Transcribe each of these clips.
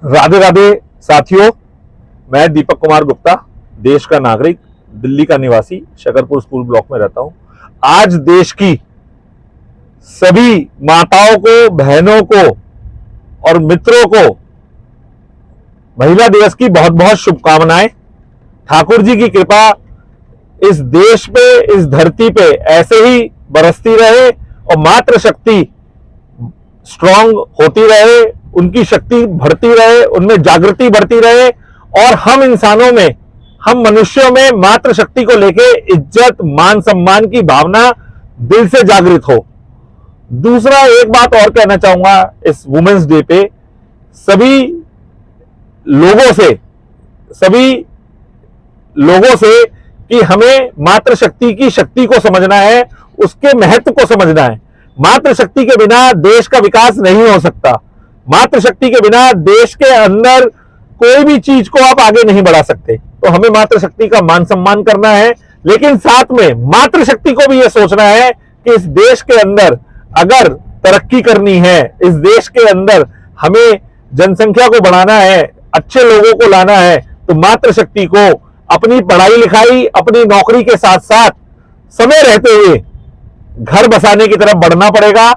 राधे राधे साथियों, मैं दीपक कुमार गुप्ता, देश का नागरिक, दिल्ली का निवासी, शकरपुर स्कूल ब्लॉक में रहता हूं। आज देश की सभी माताओं को, बहनों को और मित्रों को महिला दिवस की बहुत बहुत शुभकामनाएं। ठाकुर जी की कृपा इस देश पे, इस धरती पे ऐसे ही बरसती रहे और मातृशक्ति स्ट्रांग होती रहे, उनकी शक्ति बढ़ती रहे, उनमें जागृति बढ़ती रहे और हम इंसानों में, हम मनुष्यों में मातृशक्ति को लेके इज्जत, मान सम्मान की भावना दिल से जागृत हो। दूसरा एक बात और कहना चाहूंगा इस वुमेन्स डे पे, सभी लोगों से कि हमें मातृशक्ति की शक्ति को समझना है, उसके महत्व को समझना है। मातृशक्ति के बिना देश का विकास नहीं हो सकता। मातृशक्ति के बिना देश के अंदर कोई भी चीज को आप आगे नहीं बढ़ा सकते। तो हमें मातृशक्ति का मान सम्मान करना है, लेकिन साथ में मातृशक्ति को भी यह सोचना है कि इस देश के अंदर अगर तरक्की करनी है, इस देश के अंदर हमें जनसंख्या को बढ़ाना है, अच्छे लोगों को लाना है, तो मातृशक्ति को अपनी पढ़ाई लिखाई, अपनी नौकरी के साथ साथ समय रहते हुए घर बसाने की तरफ बढ़ना पड़ेगा।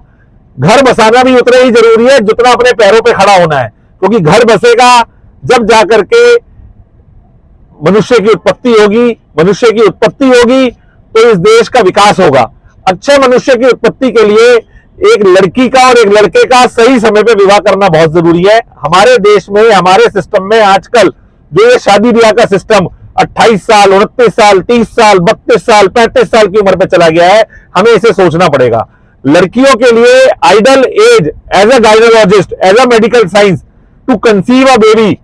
घर बसाना भी उतना ही जरूरी है जितना अपने पैरों पे खड़ा होना है, क्योंकि घर बसेगा जब जाकर के मनुष्य की उत्पत्ति होगी। मनुष्य की उत्पत्ति होगी तो इस देश का विकास होगा। अच्छे मनुष्य की उत्पत्ति के लिए एक लड़की का और एक लड़के का सही समय पे विवाह करना बहुत जरूरी है। हमारे देश में, हमारे सिस्टम में आजकल जो ये शादी ब्याह का सिस्टम 28 साल, 29 साल, 30 साल, 32 साल, 35 साल की उम्र पे चला गया है, हमें इसे सोचना पड़ेगा। लड़कियों के लिए ideal as as a gynaecologist, as a medical science to conceive a baby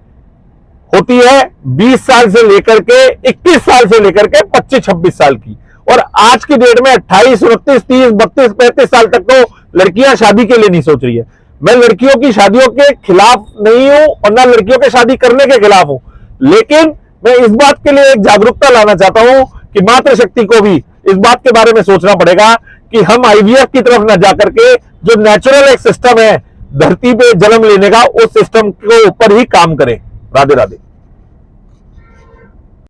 होती है 20 साल से लेकर के 21 साल से लेकर के 25-26 साल की। और आज की डेट में 28, 29, 30, 32, 35 साल तक तो लड़कियां शादी के लिए नहीं सोच रही है। मैं लड़कियों की शादियों के खिलाफ नहीं हूं और ना लड़कियों के शादी करने के खिलाफ हूं, लेकिन मैं इस बात के लिए एक जागरूकता लाना चाहता हूं कि मातृशक्ति को भी इस बात के बारे में सोचना पड़ेगा कि हम आईवीएफ की तरफ न जाकर के जो नेचुरल एक सिस्टम है धरती पे जन्म लेने का, उस सिस्टम के ऊपर ही काम करें। राधे राधे।